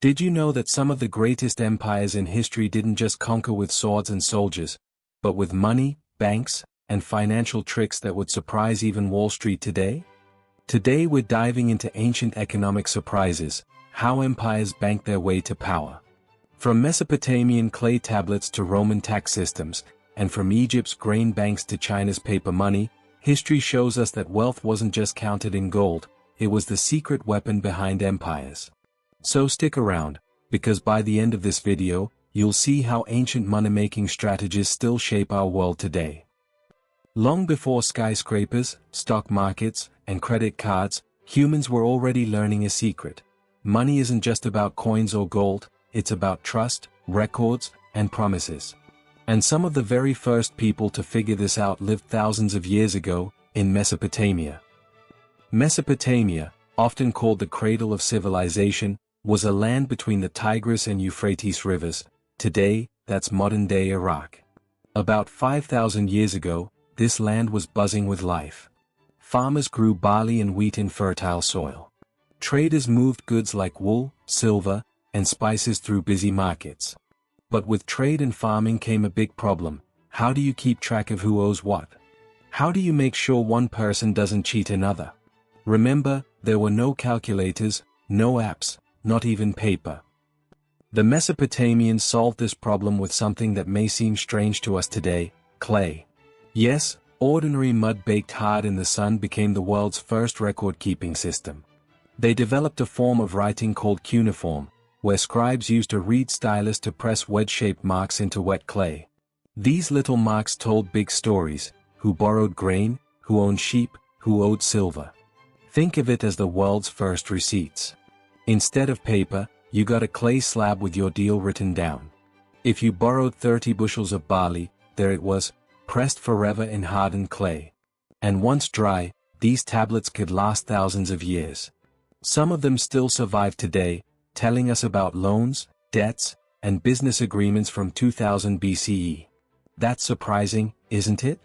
Did you know that some of the greatest empires in history didn't just conquer with swords and soldiers, but with money, banks, and financial tricks that would surprise even Wall Street today? Today we're diving into ancient economic surprises, how empires banked their way to power. From Mesopotamian clay tablets to Roman tax systems, and from Egypt's grain banks to China's paper money, history shows us that wealth wasn't just counted in gold, it was the secret weapon behind empires. So stick around, because by the end of this video, you'll see how ancient money-making strategies still shape our world today. Long before skyscrapers, stock markets, and credit cards, humans were already learning a secret. Money isn't just about coins or gold, it's about trust, records, and promises. And some of the very first people to figure this out lived thousands of years ago, in Mesopotamia. Mesopotamia, often called the cradle of civilization, was a land between the Tigris and Euphrates rivers. Today, that's modern-day Iraq. About 5,000 years ago, this land was buzzing with life. Farmers grew barley and wheat in fertile soil. Traders moved goods like wool, silver, and spices through busy markets. But with trade and farming came a big problem. How do you keep track of who owes what? How do you make sure one person doesn't cheat another? Remember, there were no calculators, no apps, not even paper. The Mesopotamians solved this problem with something that may seem strange to us today: clay. Yes, ordinary mud baked hard in the sun became the world's first record-keeping system. They developed a form of writing called cuneiform, where scribes used a reed stylus to press wedge-shaped marks into wet clay. These little marks told big stories: who borrowed grain, who owned sheep, who owed silver. Think of it as the world's first receipts. Instead of paper, you got a clay slab with your deal written down. If you borrowed 30 bushels of barley, there it was, pressed forever in hardened clay. And once dry, these tablets could last thousands of years. Some of them still survive today, telling us about loans, debts, and business agreements from 2000 BCE. That's surprising, isn't it?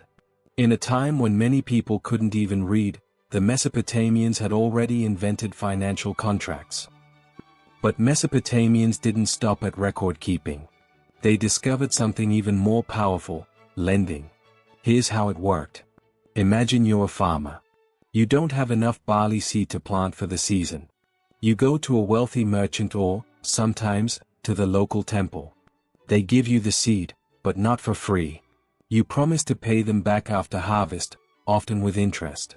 In a time when many people couldn't even read, the Mesopotamians had already invented financial contracts. But Mesopotamians didn't stop at record-keeping. They discovered something even more powerful: lending. Here's how it worked. Imagine you're a farmer. You don't have enough barley seed to plant for the season. You go to a wealthy merchant or, sometimes, to the local temple. They give you the seed, but not for free. You promise to pay them back after harvest, often with interest.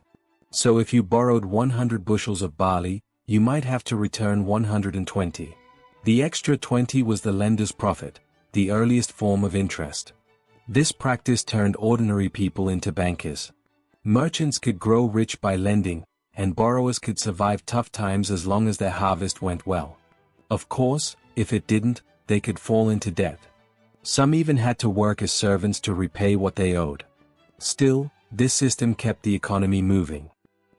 So if you borrowed 100 bushels of barley, you might have to return 120. The extra 20 was the lender's profit, the earliest form of interest. This practice turned ordinary people into bankers. Merchants could grow rich by lending, and borrowers could survive tough times as long as their harvest went well. Of course, if it didn't, they could fall into debt. Some even had to work as servants to repay what they owed. Still, this system kept the economy moving.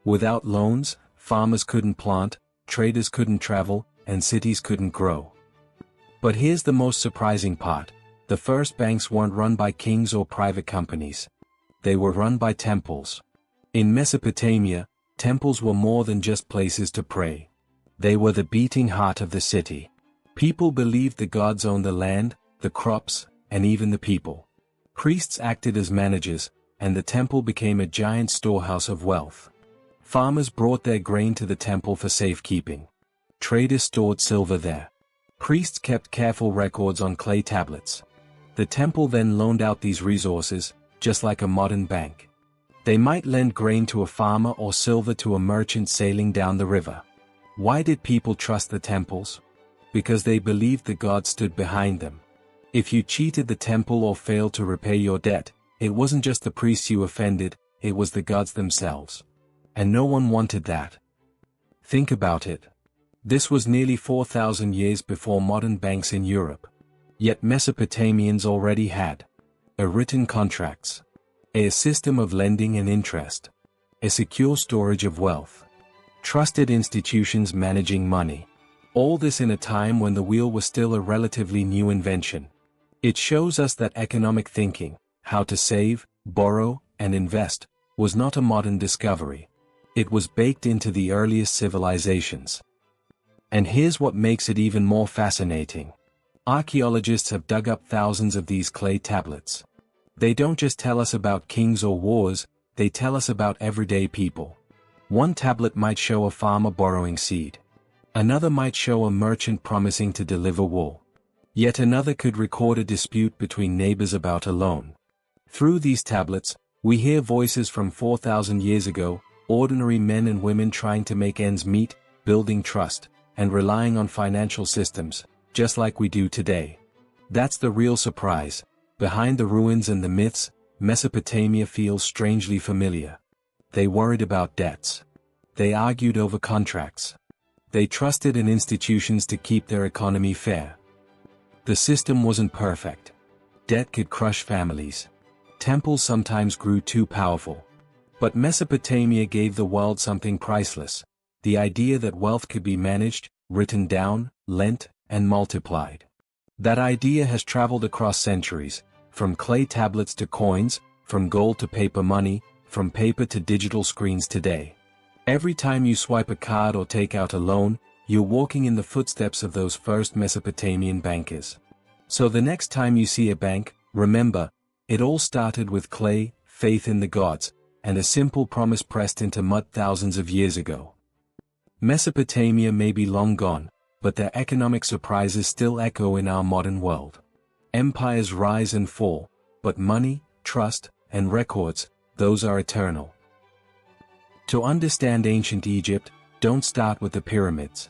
Without loans, farmers couldn't plant, traders couldn't travel, and cities couldn't grow. But here's the most surprising part: the first banks weren't run by kings or private companies. They were run by temples. In Mesopotamia, temples were more than just places to pray. They were the beating heart of the city. People believed the gods owned the land, the crops, and even the people. Priests acted as managers, and the temple became a giant storehouse of wealth. Farmers brought their grain to the temple for safekeeping. Traders stored silver there. Priests kept careful records on clay tablets. The temple then loaned out these resources, just like a modern bank. They might lend grain to a farmer or silver to a merchant sailing down the river. Why did people trust the temples? Because they believed the gods stood behind them. If you cheated the temple or failed to repay your debt, it wasn't just the priests you offended, it was the gods themselves. And no one wanted that. Think about it. This was nearly 4,000 years before modern banks in Europe. Yet Mesopotamians already had written contracts, a system of lending and interest, a secure storage of wealth, trusted institutions managing money. All this in a time when the wheel was still a relatively new invention. It shows us that economic thinking, how to save, borrow, and invest, was not a modern discovery. It was baked into the earliest civilizations. And here's what makes it even more fascinating. Archaeologists have dug up thousands of these clay tablets. They don't just tell us about kings or wars, they tell us about everyday people. One tablet might show a farmer borrowing seed. Another might show a merchant promising to deliver wool. Yet another could record a dispute between neighbors about a loan. Through these tablets, we hear voices from 4,000 years ago, ordinary men and women trying to make ends meet, building trust, and relying on financial systems, just like we do today. That's the real surprise. Behind the ruins and the myths, Mesopotamia feels strangely familiar. They worried about debts. They argued over contracts. They trusted in institutions to keep their economy fair. The system wasn't perfect. Debt could crush families. Temples sometimes grew too powerful. But Mesopotamia gave the world something priceless: the idea that wealth could be managed, written down, lent, and multiplied. That idea has traveled across centuries, from clay tablets to coins, from gold to paper money, from paper to digital screens today. Every time you swipe a card or take out a loan, you're walking in the footsteps of those first Mesopotamian bankers. So the next time you see a bank, remember, it all started with clay, faith in the gods, and a simple promise pressed into mud thousands of years ago. Mesopotamia may be long gone, but their economic surprises still echo in our modern world. Empires rise and fall, but money, trust, and records, those are eternal. To understand ancient Egypt, don't start with the pyramids.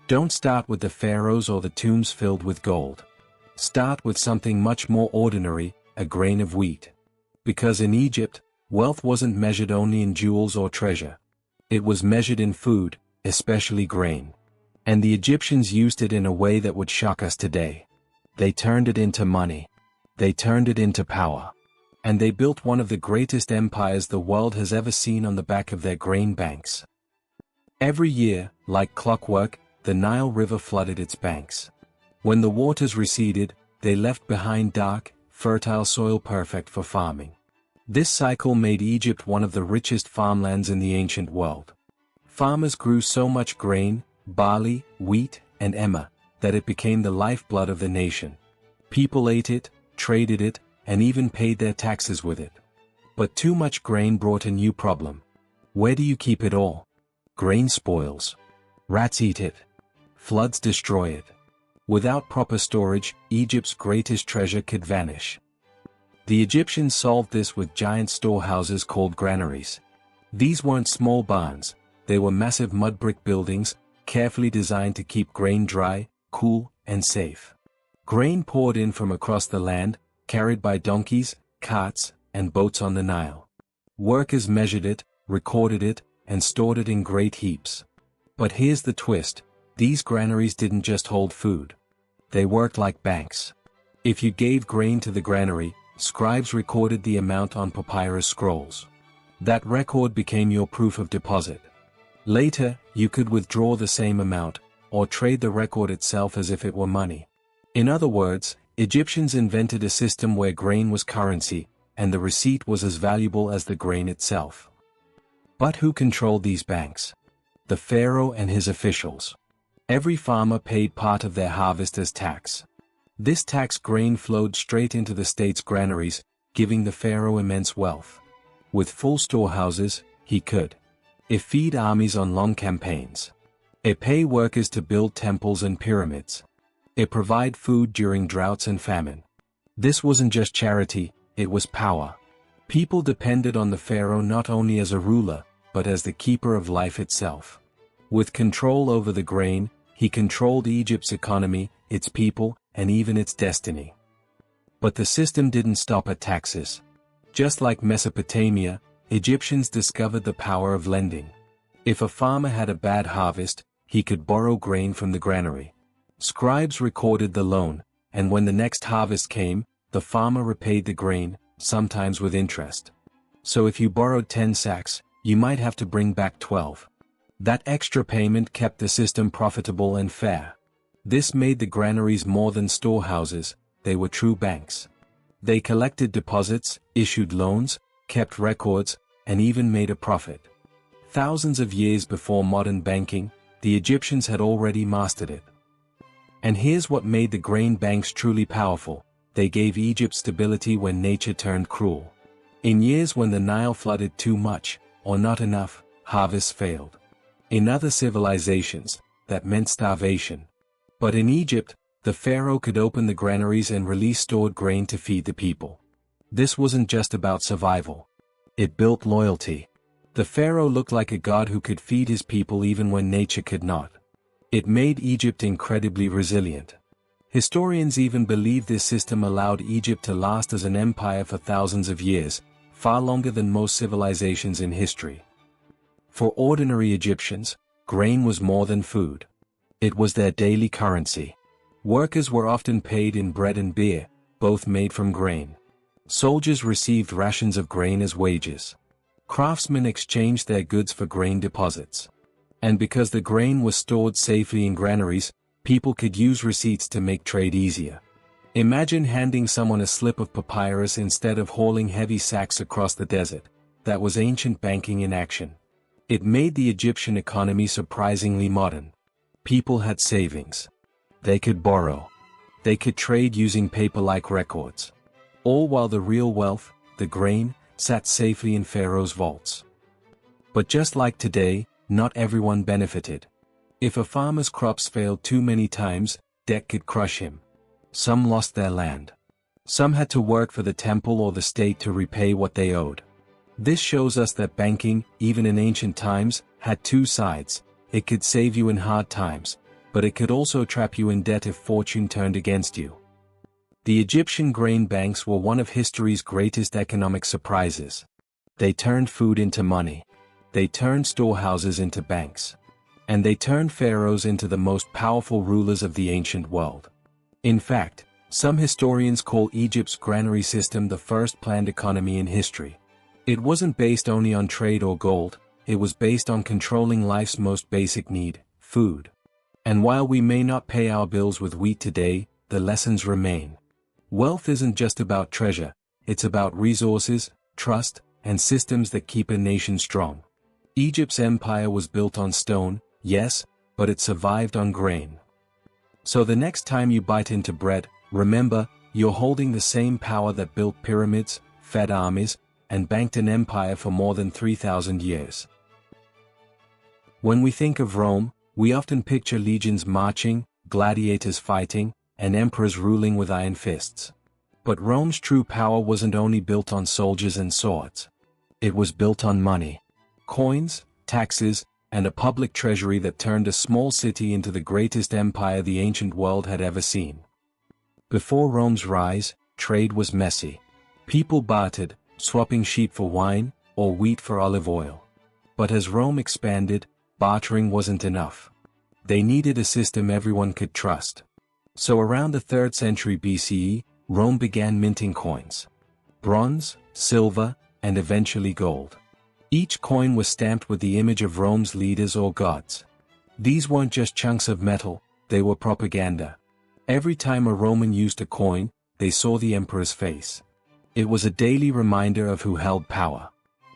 Don't start with the pharaohs or the tombs filled with gold. Start with something much more ordinary, a grain of wheat. Because in Egypt, wealth wasn't measured only in jewels or treasure. It was measured in food, especially grain. And the Egyptians used it in a way that would shock us today. They turned it into money. They turned it into power. And they built one of the greatest empires the world has ever seen on the back of their grain banks. Every year, like clockwork, the Nile River flooded its banks. When the waters receded, they left behind dark, fertile soil perfect for farming. This cycle made Egypt one of the richest farmlands in the ancient world. Farmers grew so much grain, barley, wheat, and emmer, that it became the lifeblood of the nation. People ate it, traded it, and even paid their taxes with it. But too much grain brought a new problem. Where do you keep it all? Grain spoils. Rats eat it. Floods destroy it. Without proper storage, Egypt's greatest treasure could vanish. The Egyptians solved this with giant storehouses called granaries. These weren't small barns, they were massive mud brick buildings, carefully designed to keep grain dry, cool, and safe. Grain poured in from across the land, carried by donkeys, carts, and boats on the Nile. Workers measured it, recorded it, and stored it in great heaps. But here's the twist: these granaries didn't just hold food. They worked like banks. If you gave grain to the granary, scribes recorded the amount on papyrus scrolls. That record became your proof of deposit. Later, you could withdraw the same amount, or trade the record itself as if it were money. In other words, Egyptians invented a system where grain was currency, and the receipt was as valuable as the grain itself. But who controlled these banks? The pharaoh and his officials. Every farmer paid part of their harvest as tax. This tax grain flowed straight into the state's granaries, giving the pharaoh immense wealth. With full storehouses, he could feed armies on long campaigns. Pay workers to build temples and pyramids. Provide food during droughts and famine. This wasn't just charity, it was power. People depended on the pharaoh not only as a ruler, but as the keeper of life itself. With control over the grain, he controlled Egypt's economy, its people, and even its destiny. But the system didn't stop at taxes. Just like Mesopotamia, Egyptians discovered the power of lending. If a farmer had a bad harvest, he could borrow grain from the granary. Scribes recorded the loan, and when the next harvest came, the farmer repaid the grain, sometimes with interest. So if you borrowed 10 sacks, you might have to bring back 12. That extra payment kept the system profitable and fair. This made the granaries more than storehouses, they were true banks. They collected deposits, issued loans, kept records, and even made a profit. Thousands of years before modern banking, the Egyptians had already mastered it. And here's what made the grain banks truly powerful: they gave Egypt stability when nature turned cruel. In years when the Nile flooded too much, or not enough, harvests failed. In other civilizations, that meant starvation. But in Egypt, the pharaoh could open the granaries and release stored grain to feed the people. This wasn't just about survival. It built loyalty. The pharaoh looked like a god who could feed his people even when nature could not. It made Egypt incredibly resilient. Historians even believe this system allowed Egypt to last as an empire for thousands of years, far longer than most civilizations in history. For ordinary Egyptians, grain was more than food. It was their daily currency. Workers were often paid in bread and beer, both made from grain. Soldiers received rations of grain as wages. Craftsmen exchanged their goods for grain deposits. And because the grain was stored safely in granaries, people could use receipts to make trade easier. Imagine handing someone a slip of papyrus instead of hauling heavy sacks across the desert. That was ancient banking in action. It made the Egyptian economy surprisingly modern. People had savings. They could borrow. They could trade using paper-like records. All while the real wealth, the grain, sat safely in Pharaoh's vaults. But just like today, not everyone benefited. If a farmer's crops failed too many times, debt could crush him. Some lost their land. Some had to work for the temple or the state to repay what they owed. This shows us that banking, even in ancient times, had two sides. It could save you in hard times, but it could also trap you in debt if fortune turned against you. The Egyptian grain banks were one of history's greatest economic surprises. They turned food into money. They turned storehouses into banks. And they turned pharaohs into the most powerful rulers of the ancient world. In fact, some historians call Egypt's granary system the first planned economy in history. It wasn't based only on trade or gold, it was based on controlling life's most basic need, food. And while we may not pay our bills with wheat today, the lessons remain. Wealth isn't just about treasure, it's about resources, trust, and systems that keep a nation strong. Egypt's empire was built on stone, yes, but it survived on grain. So the next time you bite into bread, remember, you're holding the same power that built pyramids, fed armies, and banked an empire for more than 3,000 years. When we think of Rome, we often picture legions marching, gladiators fighting, and emperors ruling with iron fists. But Rome's true power wasn't only built on soldiers and swords. It was built on money, coins, taxes, and a public treasury that turned a small city into the greatest empire the ancient world had ever seen. Before Rome's rise, trade was messy. People bartered, swapping sheep for wine, or wheat for olive oil. But as Rome expanded, bartering wasn't enough. They needed a system everyone could trust. So around the 3rd century BCE, Rome began minting coins. Bronze, silver, and eventually gold. Each coin was stamped with the image of Rome's leaders or gods. These weren't just chunks of metal, they were propaganda. Every time a Roman used a coin, they saw the emperor's face. It was a daily reminder of who held power.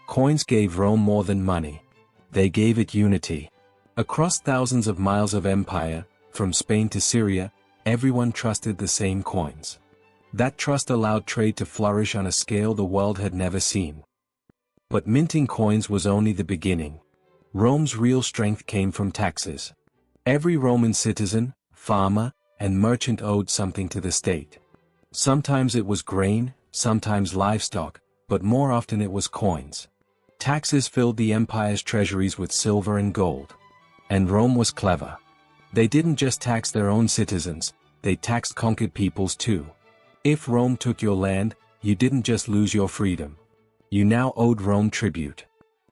Coins gave Rome more than money. They gave it unity. Across thousands of miles of empire, from Spain to Syria, everyone trusted the same coins. That trust allowed trade to flourish on a scale the world had never seen. But minting coins was only the beginning. Rome's real strength came from taxes. Every Roman citizen, farmer, and merchant owed something to the state. Sometimes it was grain, sometimes livestock, but more often it was coins. Taxes filled the empire's treasuries with silver and gold. And Rome was clever. They didn't just tax their own citizens, they taxed conquered peoples too. If Rome took your land, you didn't just lose your freedom. You now owed Rome tribute.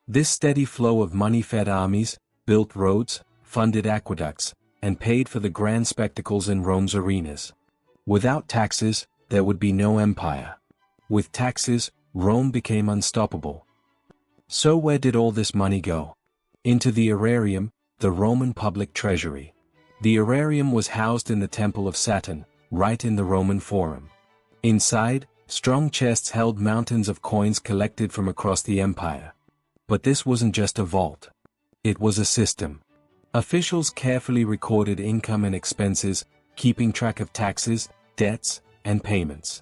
This steady flow of money fed armies, built roads, funded aqueducts, and paid for the grand spectacles in Rome's arenas. Without taxes, there would be no empire. With taxes, Rome became unstoppable. So where did all this money go? Into the aerarium, the Roman public treasury. The aerarium was housed in the Temple of Saturn, right in the Roman Forum. Inside, strong chests held mountains of coins collected from across the empire. But this wasn't just a vault. It was a system. Officials carefully recorded income and expenses, keeping track of taxes, debts, and payments.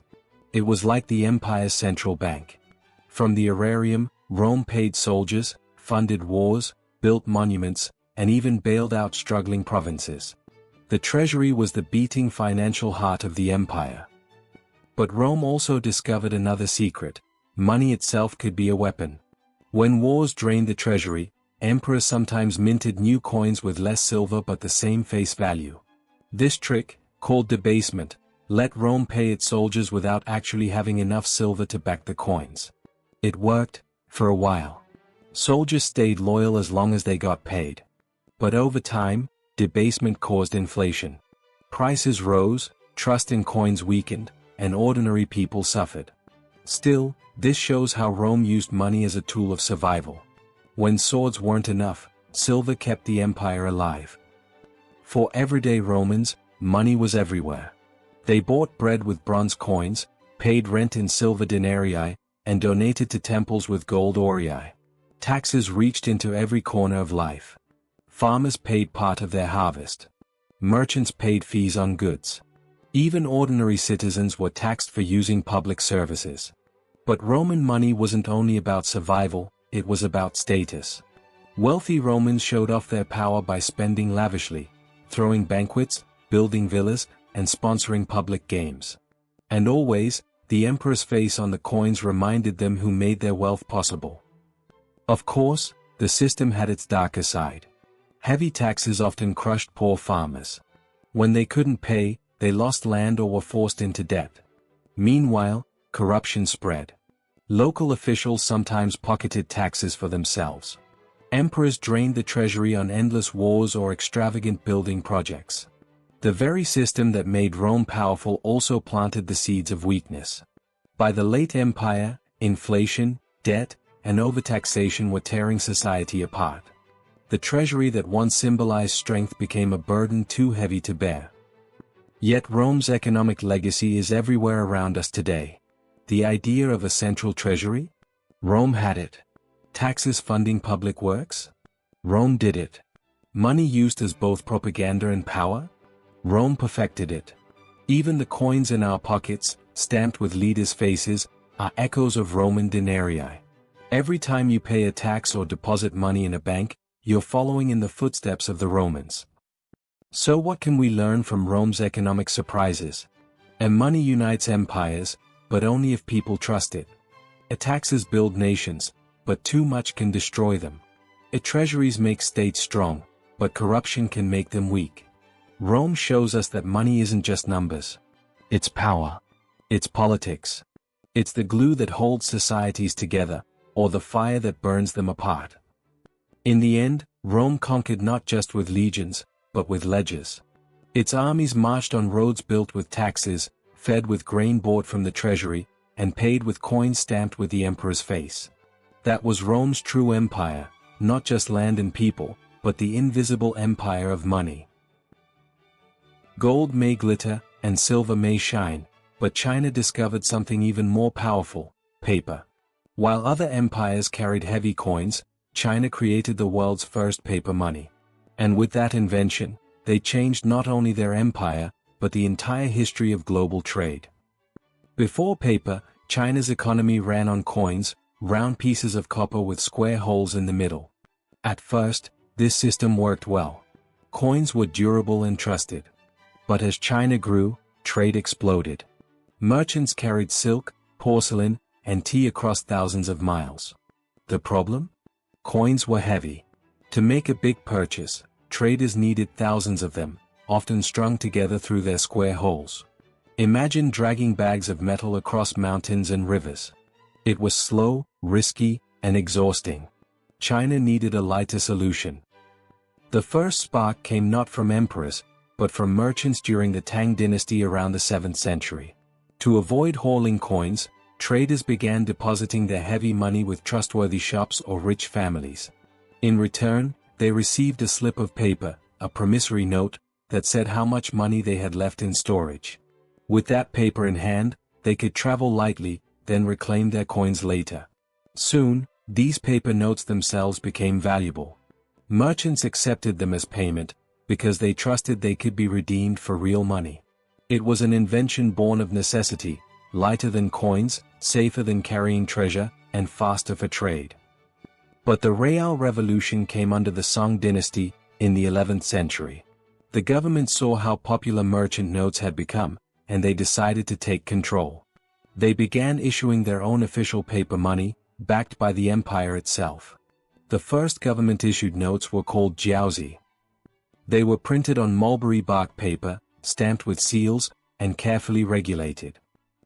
It was like the empire's central bank. From the Aerarium, Rome paid soldiers, funded wars, built monuments, and even bailed out struggling provinces. The treasury was the beating financial heart of the empire. But Rome also discovered another secret: money itself could be a weapon. When wars drained the treasury, emperors sometimes minted new coins with less silver but the same face value. This trick, called debasement, let Rome pay its soldiers without actually having enough silver to back the coins. It worked, for a while. Soldiers stayed loyal as long as they got paid. But over time, debasement caused inflation. Prices rose, trust in coins weakened, and ordinary people suffered. Still, this shows how Rome used money as a tool of survival. When swords weren't enough, silver kept the empire alive. For everyday Romans, money was everywhere. They bought bread with bronze coins, paid rent in silver denarii, and donated to temples with gold aurei. Taxes reached into every corner of life. Farmers paid part of their harvest. Merchants paid fees on goods. Even ordinary citizens were taxed for using public services. But Roman money wasn't only about survival, it was about status. Wealthy Romans showed off their power by spending lavishly, throwing banquets, building villas, and sponsoring public games. And always, the emperor's face on the coins reminded them who made their wealth possible. Of course, the system had its darker side. Heavy taxes often crushed poor farmers. When they couldn't pay, they lost land or were forced into debt. Meanwhile, corruption spread. Local officials sometimes pocketed taxes for themselves. Emperors drained the treasury on endless wars or extravagant building projects. The very system that made Rome powerful also planted the seeds of weakness. By the late empire, inflation, debt, and overtaxation were tearing society apart. The treasury that once symbolized strength became a burden too heavy to bear. Yet Rome's economic legacy is everywhere around us today. The idea of a central treasury? Rome had it. Taxes funding public works? Rome did it. Money used as both propaganda and power? Rome perfected it. Even the coins in our pockets, stamped with leaders' faces, are echoes of Roman denarii. Every time you pay a tax or deposit money in a bank, you're following in the footsteps of the Romans. So what can we learn from Rome's economic surprises? Money unites empires, but only if people trust it. Taxes build nations, but too much can destroy them. Treasuries make states strong, but corruption can make them weak. Rome shows us that money isn't just numbers. It's power. It's politics. It's the glue that holds societies together, or the fire that burns them apart. In the end, Rome conquered not just with legions, but with ledgers. Its armies marched on roads built with taxes, fed with grain bought from the treasury, and paid with coins stamped with the emperor's face. That was Rome's true empire, not just land and people, but the invisible empire of money. Gold may glitter, and silver may shine, but China discovered something even more powerful: paper. While other empires carried heavy coins, China created the world's first paper money. And with that invention, they changed not only their empire, but the entire history of global trade. Before paper, China's economy ran on coins, round pieces of copper with square holes in the middle. At first, this system worked well. Coins were durable and trusted. But as China grew, trade exploded. Merchants carried silk, porcelain, and tea across thousands of miles. The problem? Coins were heavy. To make a big purchase, traders needed thousands of them, often strung together through their square holes. Imagine dragging bags of metal across mountains and rivers. It was slow, risky, and exhausting. China needed a lighter solution. The first spark came not from emperors, but from merchants during the Tang dynasty around the 7th century. To avoid hauling coins, traders began depositing their heavy money with trustworthy shops or rich families. In return, they received a slip of paper, a promissory note, that said how much money they had left in storage. With that paper in hand, they could travel lightly, then reclaim their coins later. Soon, these paper notes themselves became valuable. Merchants accepted them as payment, because they trusted they could be redeemed for real money. It was an invention born of necessity, lighter than coins, safer than carrying treasure, and faster for trade. But the Real Revolution came under the Song dynasty, in the 11th century. The government saw how popular merchant notes had become, and they decided to take control. They began issuing their own official paper money, backed by the empire itself. The first government-issued notes were called jiaozi. They were printed on mulberry bark paper, stamped with seals, and carefully regulated.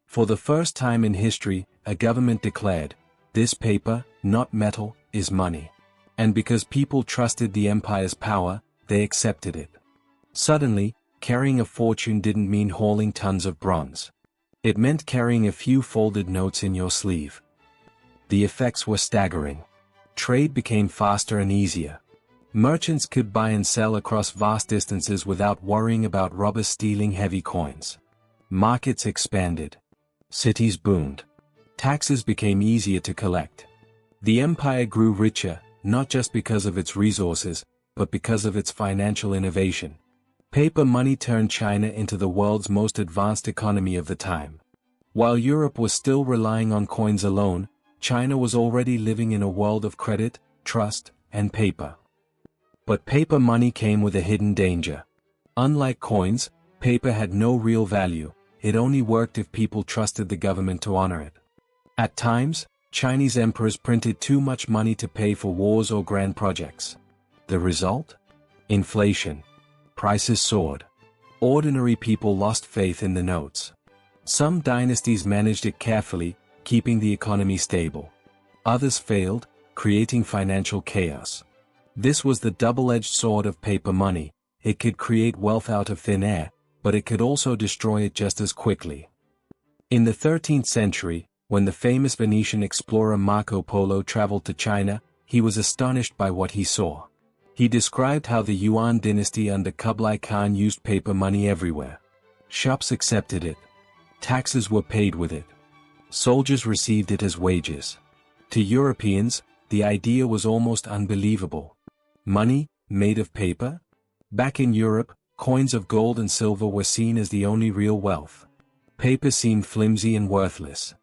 For the first time in history, a government declared, "This paper, not metal, is money." And because people trusted the empire's power, they accepted it. Suddenly, carrying a fortune didn't mean hauling tons of bronze. It meant carrying a few folded notes in your sleeve. The effects were staggering. Trade became faster and easier. Merchants could buy and sell across vast distances without worrying about robbers stealing heavy coins. Markets expanded. Cities boomed. Taxes became easier to collect. The empire grew richer, not just because of its resources, but because of its financial innovation. Paper money turned China into the world's most advanced economy of the time. While Europe was still relying on coins alone, China was already living in a world of credit, trust, and paper. But paper money came with a hidden danger. Unlike coins, paper had no real value, it only worked if people trusted the government to honor it. At times, Chinese emperors printed too much money to pay for wars or grand projects. The result? Inflation. Prices soared. Ordinary people lost faith in the notes. Some dynasties managed it carefully, keeping the economy stable. Others failed, creating financial chaos. This was the double-edged sword of paper money. It could create wealth out of thin air, but it could also destroy it just as quickly. In the 13th century, when the famous Venetian explorer Marco Polo traveled to China, he was astonished by what he saw. He described how the Yuan dynasty under Kublai Khan used paper money everywhere. Shops accepted it. Taxes were paid with it. Soldiers received it as wages. To Europeans, the idea was almost unbelievable. Money, made of paper? Back in Europe, coins of gold and silver were seen as the only real wealth. Paper seemed flimsy and worthless.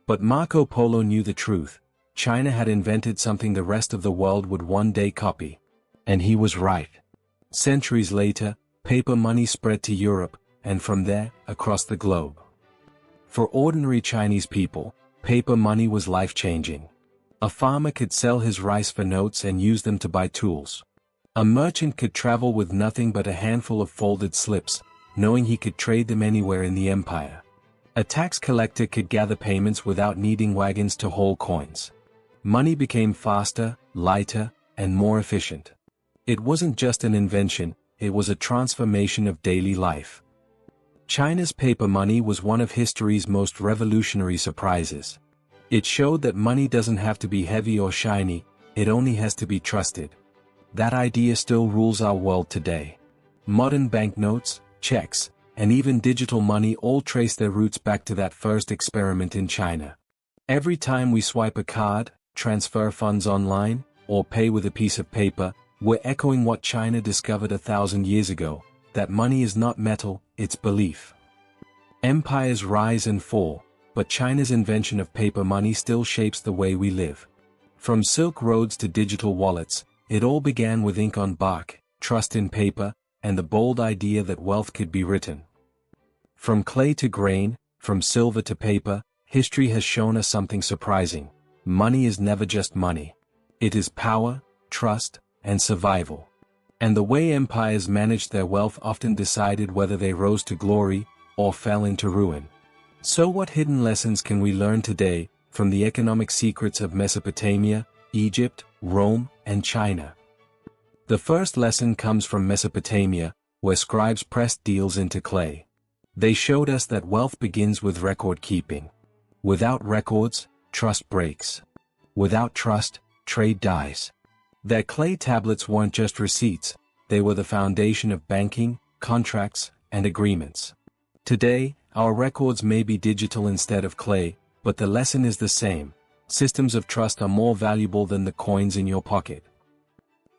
But Marco Polo knew the truth. China had invented something the rest of the world would one day copy. And he was right. Centuries later, paper money spread to Europe, and from there, across the globe. For ordinary Chinese people, paper money was life-changing. A farmer could sell his rice for notes and use them to buy tools. A merchant could travel with nothing but a handful of folded slips, knowing he could trade them anywhere in the empire. A tax collector could gather payments without needing wagons to haul coins. Money became faster, lighter, and more efficient. It wasn't just an invention, it was a transformation of daily life. China's paper money was one of history's most revolutionary surprises. It showed that money doesn't have to be heavy or shiny, it only has to be trusted. That idea still rules our world today. Modern banknotes, checks, and even digital money all trace their roots back to that first experiment in China. Every time we swipe a card, transfer funds online, or pay with a piece of paper, we're echoing what China discovered 1,000 years ago, that money is not metal, it's belief. Empires rise and fall, but China's invention of paper money still shapes the way we live. From Silk Roads to digital wallets, it all began with ink on bark, trust in paper, and the bold idea that wealth could be written. From clay to grain, from silver to paper, history has shown us something surprising. Money is never just money. It is power, trust, and survival. And the way empires managed their wealth often decided whether they rose to glory, or fell into ruin. So what hidden lessons can we learn today, from the economic secrets of Mesopotamia, Egypt, Rome, and China? The first lesson comes from Mesopotamia, where scribes pressed deals into clay. They showed us that wealth begins with record keeping. Without records, trust breaks. Without trust, trade dies. Their clay tablets weren't just receipts, they were the foundation of banking, contracts, and agreements. Today, our records may be digital instead of clay, but the lesson is the same. Systems of trust are more valuable than the coins in your pocket.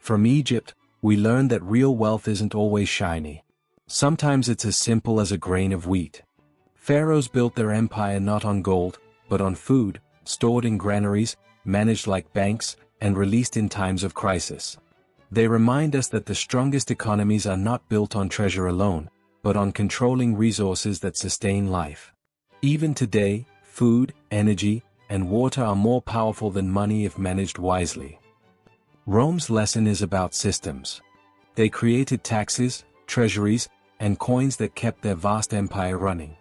From Egypt, we learn that real wealth isn't always shiny. Sometimes it's as simple as a grain of wheat. Pharaohs built their empire not on gold, but on food, stored in granaries, managed like banks, and released in times of crisis. They remind us that the strongest economies are not built on treasure alone, but on controlling resources that sustain life. Even today, food, energy, and water are more powerful than money if managed wisely. Rome's lesson is about systems. They created taxes, treasuries, and coins that kept their vast empire running.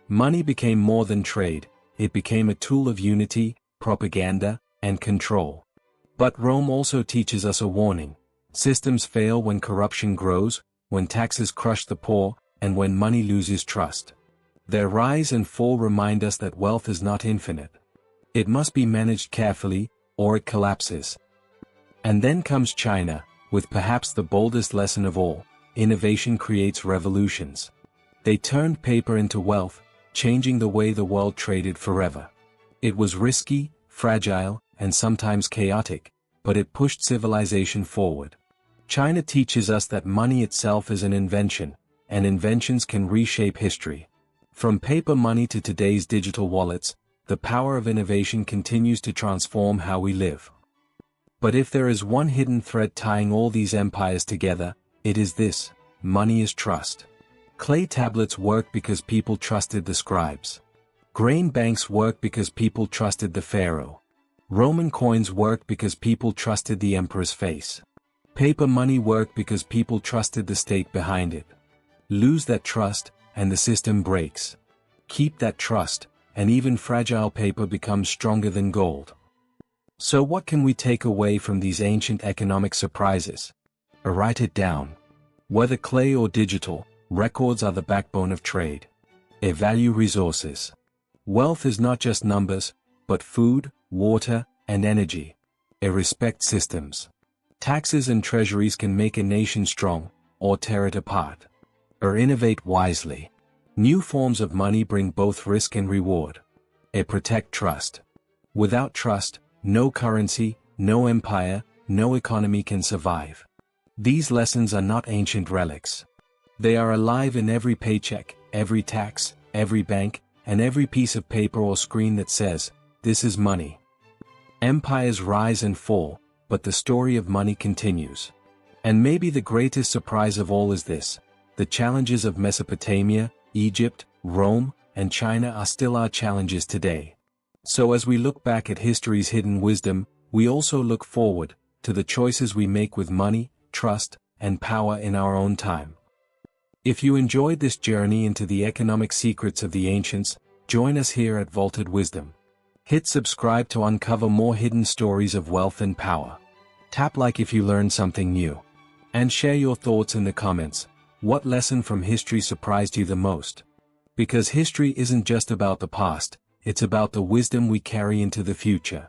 Money became more than trade, it became a tool of unity, propaganda, and control. But Rome also teaches us a warning. Systems fail when corruption grows, when taxes crush the poor, and when money loses trust. Their rise and fall remind us that wealth is not infinite. It must be managed carefully, or it collapses. And then comes China, with perhaps the boldest lesson of all: innovation creates revolutions. They turned paper into wealth, changing the way the world traded forever. It was risky, fragile, and sometimes chaotic, but it pushed civilization forward. China teaches us that money itself is an invention, and inventions can reshape history. From paper money to today's digital wallets, the power of innovation continues to transform how we live. But if there is one hidden thread tying all these empires together, it is this: money is trust. Clay tablets worked because people trusted the scribes. Grain banks worked because people trusted the pharaoh. Roman coins worked because people trusted the emperor's face. Paper money worked because people trusted the state behind it. Lose that trust, and the system breaks. Keep that trust, and even fragile paper becomes stronger than gold. So what can we take away from these ancient economic surprises? Write it down. Whether clay or digital, records are the backbone of trade. Value resources. Wealth is not just numbers, but food, water, and energy. Respect systems. Taxes and treasuries can make a nation strong, or tear it apart. Innovate wisely. New forms of money bring both risk and reward. Protect trust. Without trust, no currency, no empire, no economy can survive. These lessons are not ancient relics. They are alive in every paycheck, every tax, every bank, and every piece of paper or screen that says, "This is money." Empires rise and fall, but the story of money continues. And maybe the greatest surprise of all is this: the challenges of Mesopotamia, Egypt, Rome, and China are still our challenges today. So as we look back at history's hidden wisdom, we also look forward to the choices we make with money, trust, and power in our own time. If you enjoyed this journey into the economic secrets of the ancients, join us here at Vaulted Wisdom. Hit subscribe to uncover more hidden stories of wealth and power. Tap like if you learned something new. And share your thoughts in the comments. What lesson from history surprised you the most? Because history isn't just about the past, it's about the wisdom we carry into the future.